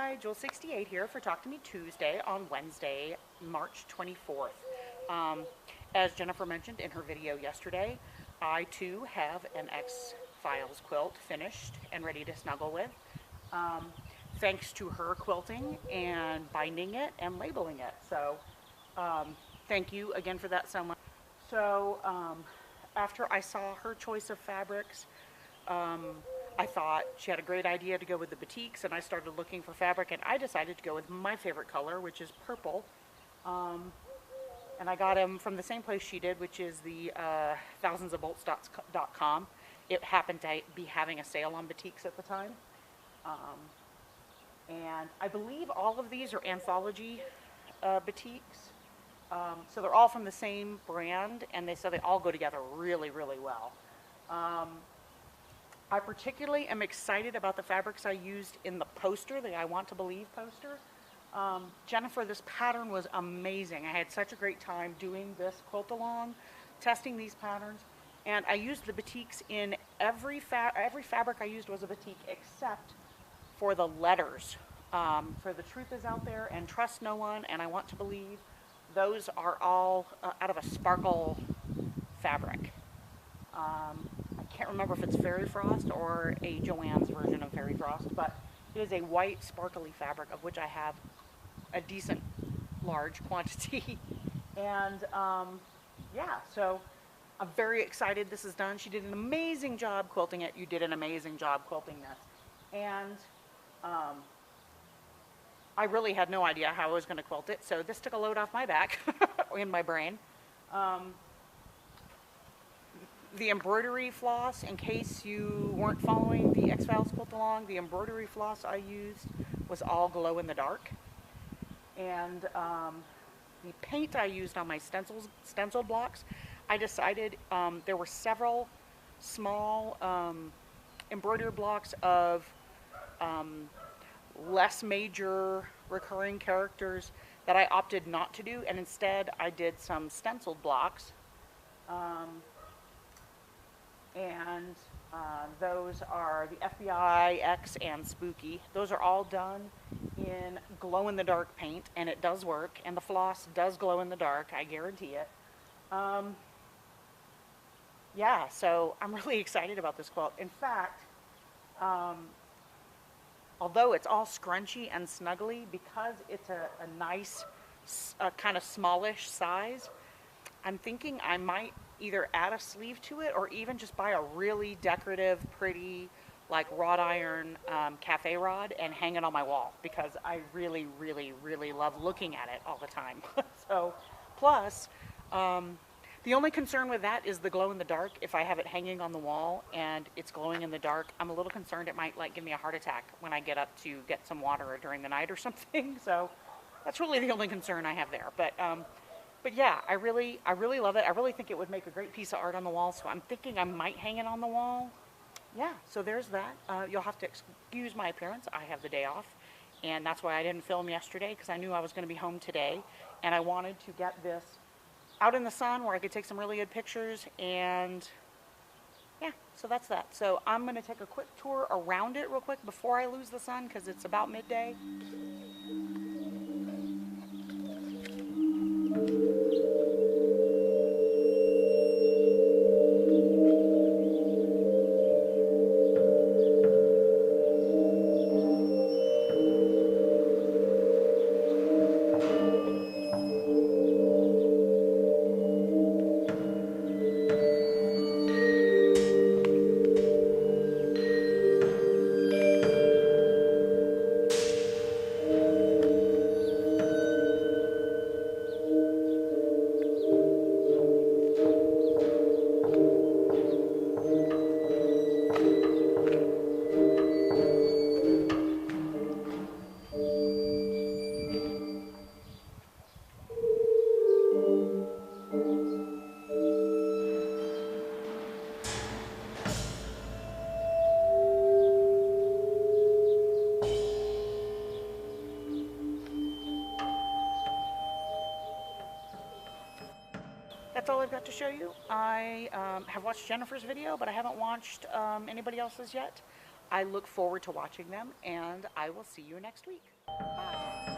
Hi, Jewells68 here for Talk to Me Tuesday on Wednesday, March 24th. As Jennifer mentioned in her video yesterday, I too have an X-Files quilt finished and ready to snuggle with. Thanks to her quilting and binding it and labeling it. So thank you again for that so much. So after I saw her choice of fabrics, I thought she had a great idea to go with the batiks, and I started looking for fabric, and I decided to go with my favorite color, which is purple. And I got them from the same place she did, which is the thousandsofbolts.com. It happened to be having a sale on batiks at the time. And I believe all of these are anthology batiks. So they're all from the same brand, and they all go together really, really well. I particularly am excited about the fabrics I used in the poster, the I Want to Believe poster. Jennifer, this pattern was amazing. I had such a great time doing this quilt along, testing these patterns, and I used the batiks in every fabric I used was a batik except for the letters. For The Truth Is Out There and Trust No One and I Want to Believe, those are all out of a sparkle fabric. I can't remember if it's Fairy Frost or a Joann's version of Fairy Frost, but it is a white sparkly fabric of which I have a decent large quantity. And yeah, so I'm very excited this is done. She did an amazing job quilting it. You did an amazing job quilting this. And I really had no idea how I was going to quilt it, so this took a load off my back in my brain. The embroidery floss, in case you weren't following the X-Files quilt along, the embroidery floss I used was all glow in the dark. And the paint I used on my stencil blocks, I decided there were several small embroidered blocks of less major recurring characters that I opted not to do, and instead I did some stenciled blocks. And those are the FBI, X, and Spooky. Those are all done in glow-in-the-dark paint, and it does work, and the floss does glow in the dark, I guarantee it. Yeah, so I'm really excited about this quilt. In fact, although it's all scrunchy and snuggly, because it's a nice, kind of smallish size, I'm thinking I might either add a sleeve to it or even just buy a really decorative, pretty, like wrought iron cafe rod and hang it on my wall, because I really, really, really love looking at it all the time. So, plus, the only concern with that is the glow in the dark. If I have it hanging on the wall and it's glowing in the dark, I'm a little concerned it might like give me a heart attack when I get up to get some water during the night or something. So that's really the only concern I have there. But yeah, I really love it. I really think it would make a great piece of art on the wall, so I'm thinking I might hang it on the wall. Yeah, so there's that. You'll have to excuse my appearance. I have the day off, and that's why I didn't film yesterday, because I knew I was going to be home today, and I wanted to get this out in the sun where I could take some really good pictures, and yeah, so that's that. So I'm going to take a quick tour around it real quick before I lose the sun, because it's about midday. That's all I've got to show you. I have watched Jennifer's video, but I haven't watched anybody else's yet. I look forward to watching them, and I will see you next week. Bye.